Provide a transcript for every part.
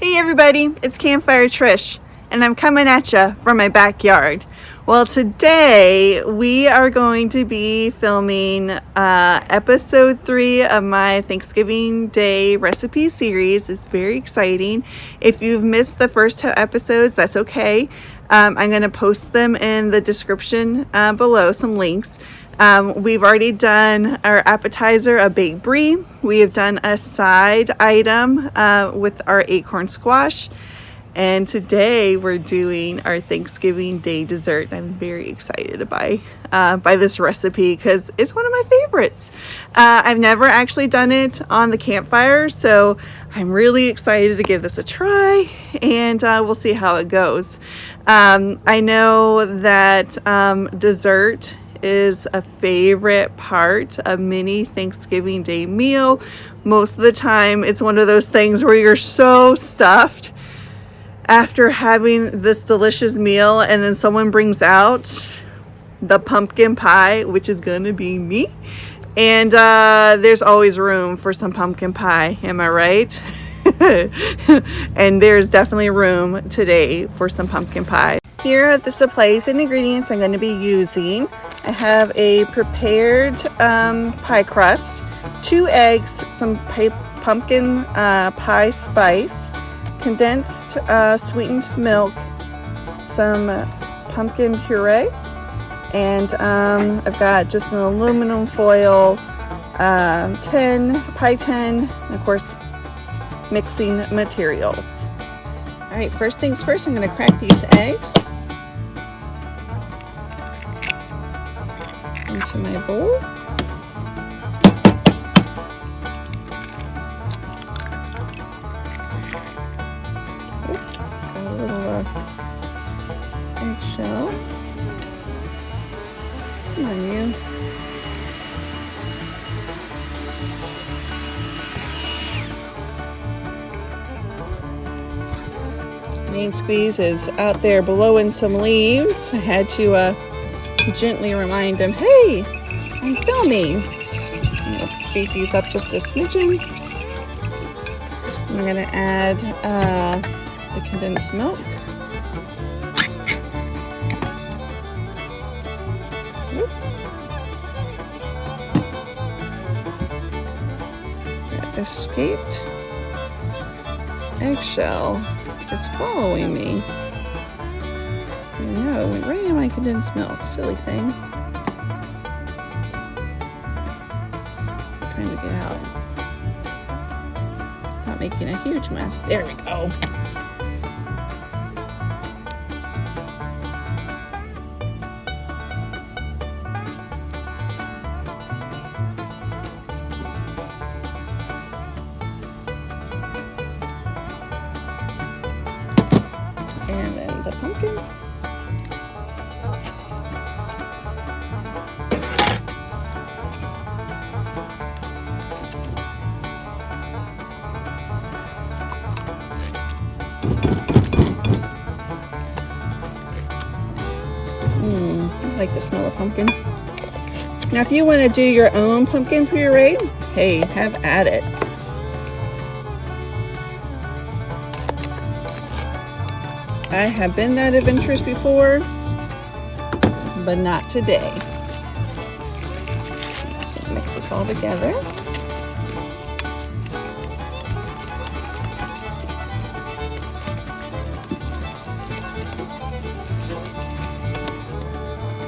Hey everybody, it's Campfire Trish, and I'm coming at you from my backyard. Well, today we are going to be filming episode 3 of my Thanksgiving Day recipe series. It's very exciting. If you've missed the first 2 episodes, that's okay. I'm going to post them in the description below, some links. We've already done our appetizer, a baked brie. We have done a side item with our acorn squash. And today we're doing our Thanksgiving Day dessert. I'm very excited by this recipe because it's one of my favorites. I've never actually done it on the campfire, so I'm really excited to give this a try, and we'll see how it goes. I know that dessert is a favorite part of many Thanksgiving Day meal. Most of the time it's one of those things where you're so stuffed after having this delicious meal and then someone brings out the pumpkin pie, which is gonna be me, and there's always room for some pumpkin pie, am I right? And there's definitely room today for some pumpkin pie. Here are the supplies and ingredients I'm going to be using. I have a prepared pie crust, 2 eggs, some pumpkin pie spice, condensed sweetened milk, some pumpkin puree, and I've got just an aluminum foil pie tin, and of course mixing materials. All right, first things first, I'm going to crack these eggs into my bowl. Got a little eggshell. Come on, you. Main squeeze is out there blowing some leaves. I had to gently remind him, hey, I'm filming. I'm going to beat these up just a smidgen. I'm going to add the condensed milk. That escaped eggshell is following me. I know, it went right in my condensed milk. Silly thing. Trying to get out. Not making a huge mess. There we go. And then the pumpkin. I like the smell of pumpkin. Now if you want to do your own pumpkin puree, hey, have at it. I have been that adventurous before, but not today. So mix this all together.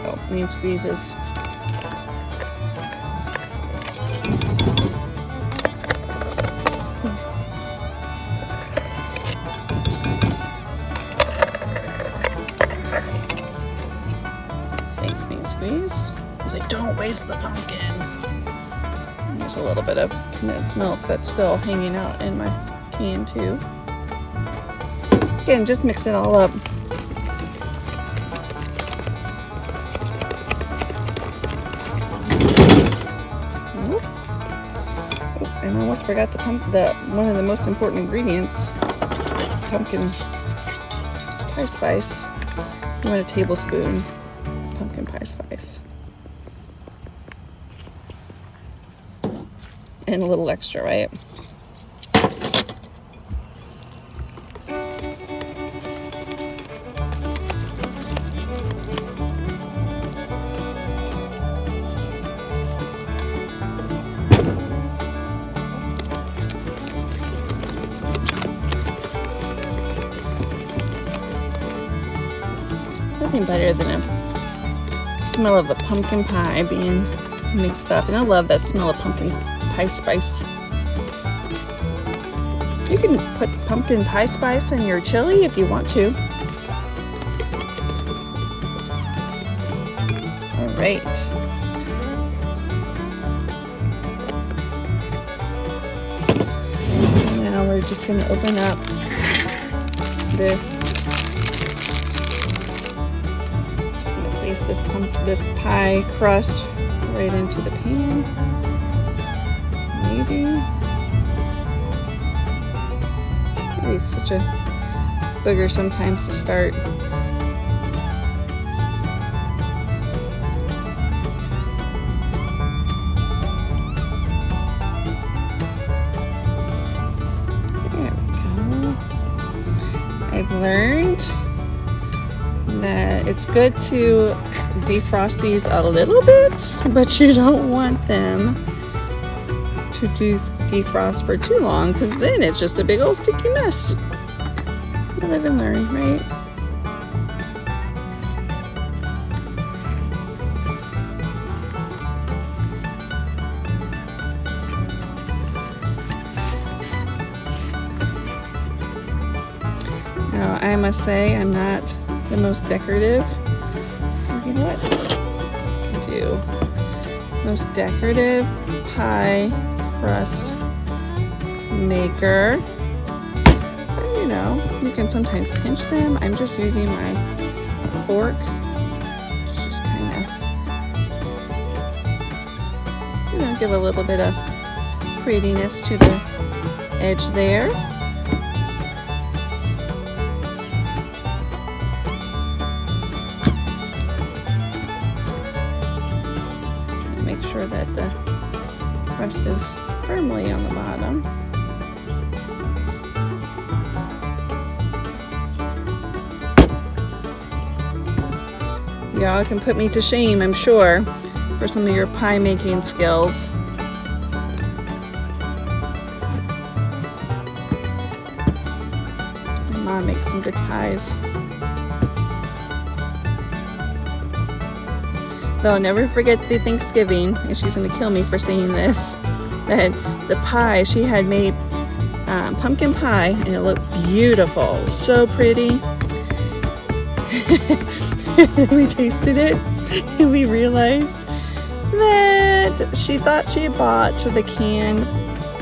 Oh, main squeezes. Because I don't waste the pumpkin. And there's a little bit of condensed milk that's still hanging out in my can too. Again, just mix it all up. Oh, and I almost forgot one of the most important ingredients, pumpkin pie spice. You want a tablespoon pumpkin pie spice. And a little extra, right? nothing better than a smell of a pumpkin pie being mixed up. And I love that smell of pumpkin pie spice. You can put pumpkin pie spice in your chili if you want to. All right. Now we're just going to open up this. Just going to place this pie crust right into the pan. Maybe. It's such a booger sometimes to start. There we go. I've learned that it's good to defrost these a little bit, but you don't want them to defrost for too long, because then it's just a big old sticky mess. You live and learn, right? Now, I must say, I'm not the most decorative. You know what? Do most decorative pie crust maker. But, you know, you can sometimes pinch them. I'm just using my fork to just kind of, you know, give a little bit of prettiness to the edge there. Make sure that the crust is firmly on the bottom. Y'all can put me to shame, I'm sure, for some of your pie making skills. My mom makes some good pies. Though I'll never forget the Thanksgiving, and she's going to kill me for saying this, that the pie, she had made pumpkin pie, and it looked beautiful, so pretty. We tasted it, and we realized that she thought she had bought the canned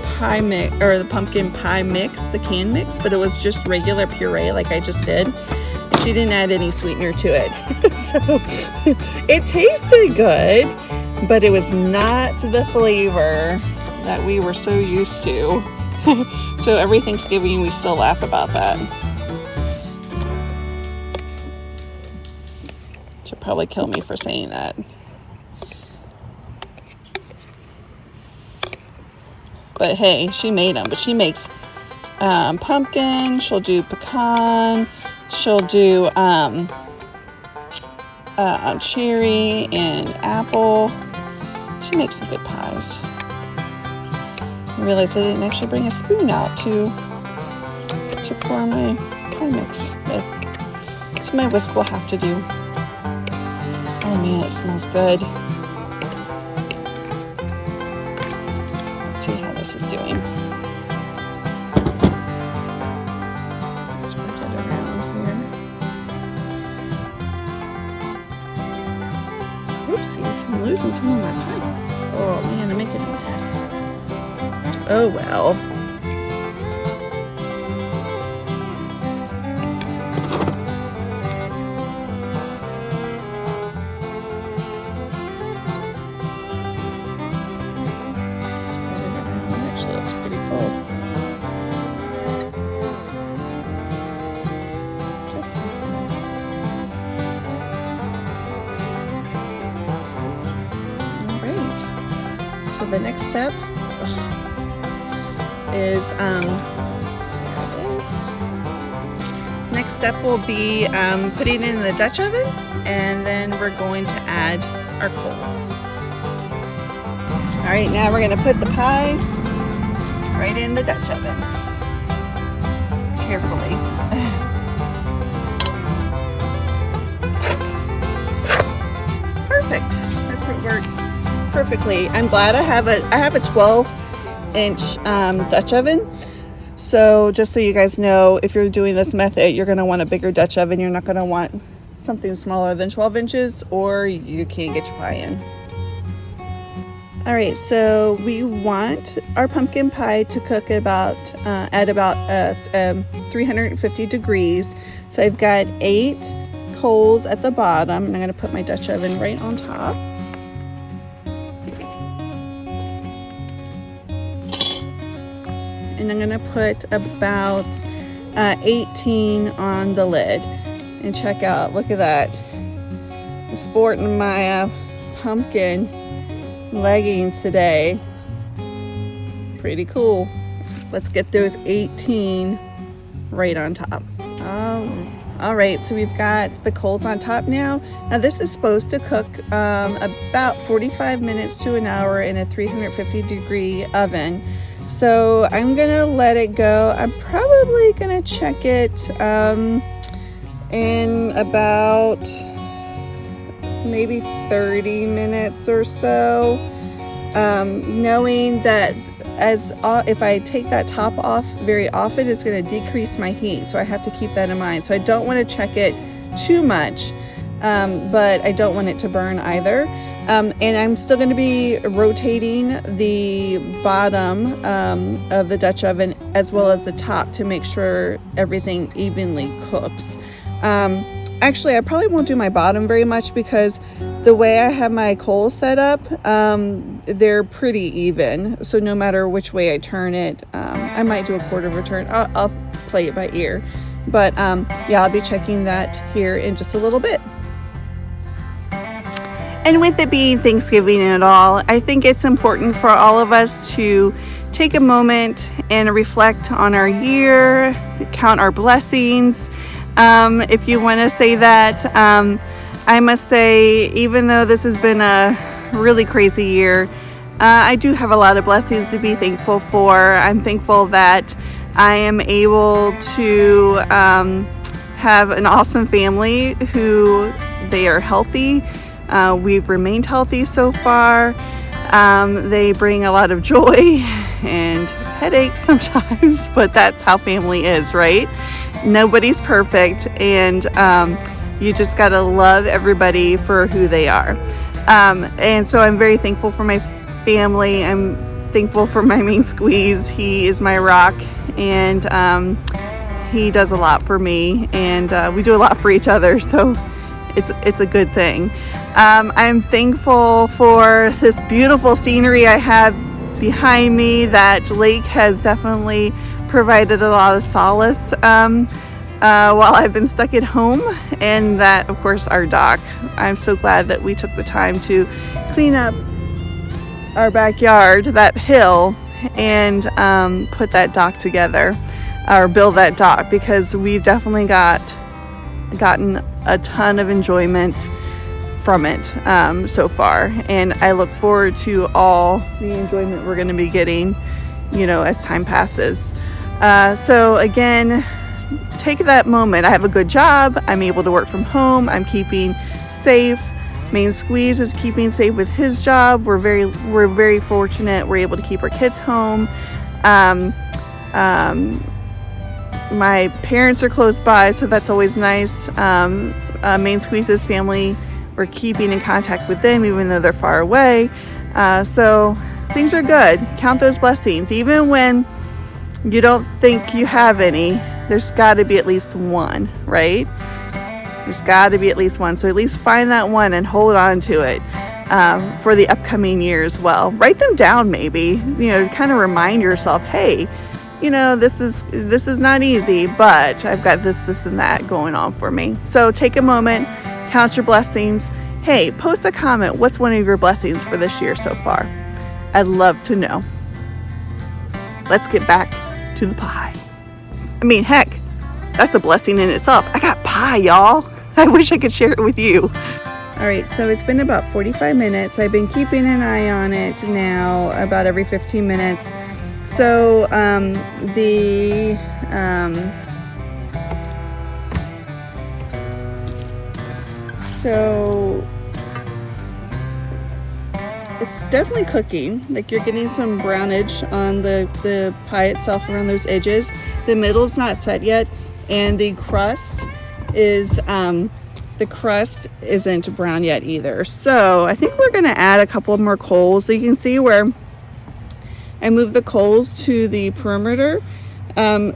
pie mix, or the pumpkin pie mix, the canned mix, but it was just regular puree like I just did. She didn't add any sweetener to it. So it tasted good, but it was not the flavor that we were so used to. So every Thanksgiving we still laugh about that. She'll probably kill me for saying that. But hey, she made them. But she makes pumpkin, she'll do pecan, she'll do cherry and apple. She makes some good pies. I realized I didn't actually bring a spoon out to pour my pie mix with. So my whisk will have to do. Oh man, it smells good. Let's see how this is doing. Spread it around here. Oopsies, I'm losing some of my pie. Oh man, I'm making a mess. Oh well. So the next step is next step will be putting it in the Dutch oven, and then we're going to add our coals. All right, now we're going to put the pie right in the Dutch oven. Carefully. perfectly. I'm glad I have a 12-inch Dutch oven. So just so you guys know, if you're doing this method, you're going to want a bigger Dutch oven. You're not going to want something smaller than 12 inches or you can't get your pie in. All right, so we want our pumpkin pie to cook at about 350 degrees. So I've got 8 coals at the bottom, and I'm going to put my Dutch oven right on top. And I'm going to put about 18 on the lid. And check out, look at that. I'm sporting my pumpkin leggings today. Pretty cool. Let's get those 18 right on top. All right, so we've got the coals on top now. Now this is supposed to cook about 45 minutes to an hour in a 350 degree oven. So I'm gonna let it go. I'm probably gonna check it in about maybe 30 minutes or so, knowing that if I take that top off very often, it's going to decrease my heat, so I have to keep that in mind. So I don't want to check it too much, but I don't want it to burn either. And I'm still going to be rotating the bottom of the Dutch oven as well as the top to make sure everything evenly cooks. Actually, I probably won't do my bottom very much because the way I have my coals set up, they're pretty even. So no matter which way I turn it, I might do a quarter of a turn. I'll play it by ear. But yeah, I'll be checking that here in just a little bit. And with it being Thanksgiving and all, I think it's important for all of us to take a moment and reflect on our year, count our blessings. If you want to say that, I must say, even though this has been a really crazy year, I do have a lot of blessings to be thankful for. I'm thankful that I am able to have an awesome family who they are healthy. We've remained healthy so far. They bring a lot of joy and headaches sometimes, but that's how family is, right? Nobody's perfect, and you just gotta love everybody for who they are. And so I'm very thankful for my family. I'm thankful for my main squeeze. He is my rock, and he does a lot for me, and we do a lot for each other, so it's a good thing. I'm thankful for this beautiful scenery I have behind me. That lake has definitely provided a lot of solace while I've been stuck at home, and that, of course, our dock. I'm so glad that we took the time to clean up our backyard, that hill, and put that dock together, or build that dock, because we've definitely gotten a ton of enjoyment from it so far, and I look forward to all the enjoyment we're going to be getting, as time passes. So again, take that moment. I have a good job. I'm able to work from home. I'm keeping safe. Main Squeeze is keeping safe with his job. We're very fortunate. We're able to keep our kids home. My parents are close by, so that's always nice. Main Squeeze's family, we're keeping in contact with them even though they're far away. So things are good. Count those blessings. Even when you don't think you have any, there's got to be at least one, right? There's got to be at least one. So at least find that one and hold on to it for the upcoming year as well. Write them down, maybe, kind of remind yourself, hey, this is not easy, but I've got this and that going on for me. So take a moment, count your blessings. Hey, post a comment. What's one of your blessings for this year so far? I'd love to know. Let's get back to the pie. I mean, heck, that's a blessing in itself. I got pie, y'all. I wish I could share it with you. All right, so it's been about 45 minutes. I've been keeping an eye on it now about every 15 minutes. So it's definitely cooking. Like you're getting some brownage on the pie itself around those edges. The middle's not set yet, and the crust isn't brown yet either. So I think we're gonna add a couple more coals. So you can see where I moved the coals to the perimeter.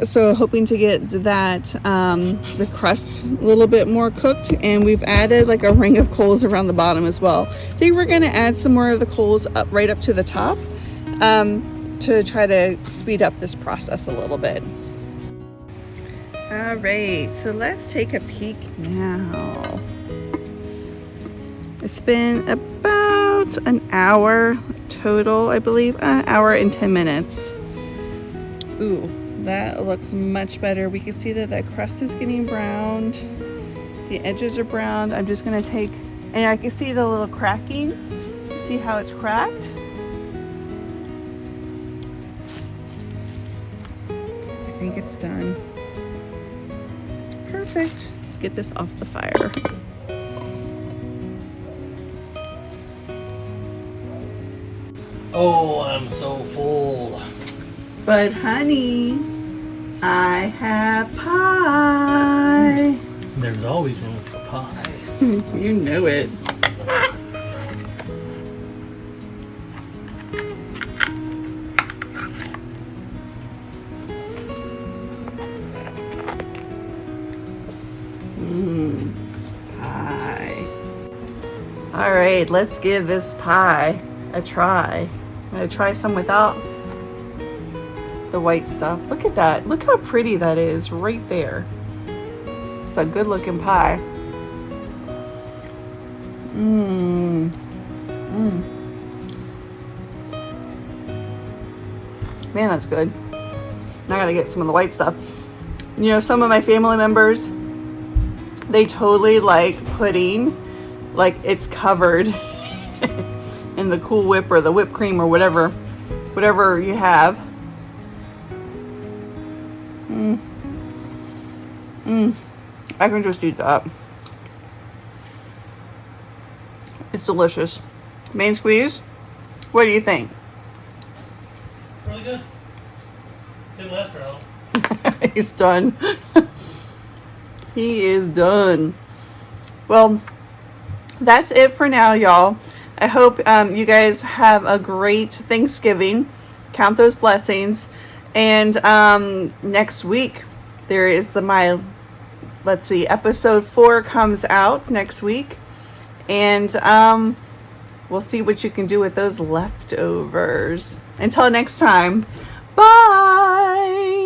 So hoping to get that the crust a little bit more cooked, and we've added like a ring of coals around the bottom as well. I think we're going to add some more of the coals right up to the top to try to speed up this process a little bit. All right, so let's take a peek now. It's been about an hour total, I believe, an hour and 10 minutes. Ooh. That looks much better. We can see that the crust is getting browned. The edges are browned. I'm just gonna take, and I can see the little cracking. See how it's cracked? I think it's done. Perfect. Let's get this off the fire. Oh, I'm so full. But honey, I have pie. There's always room for pie. You know it. Pie. All right, let's give this pie a try. I'm gonna try some without the white stuff. Look at that. Look how pretty that is right there. It's a good looking pie. Man, that's good. Now I gotta get some of the white stuff. You know, some of my family members, they totally like pudding, like it's covered in the Cool Whip or the whipped cream or whatever you have. I can just eat that. It's delicious. Main squeeze. What do you think? Really good. Didn't last very long. He's done. He is done. Well, that's it for now, y'all. I hope you guys have a great Thanksgiving. Count those blessings. And next week, there is episode 4 comes out next week. And we'll see what you can do with those leftovers. Until next time, bye!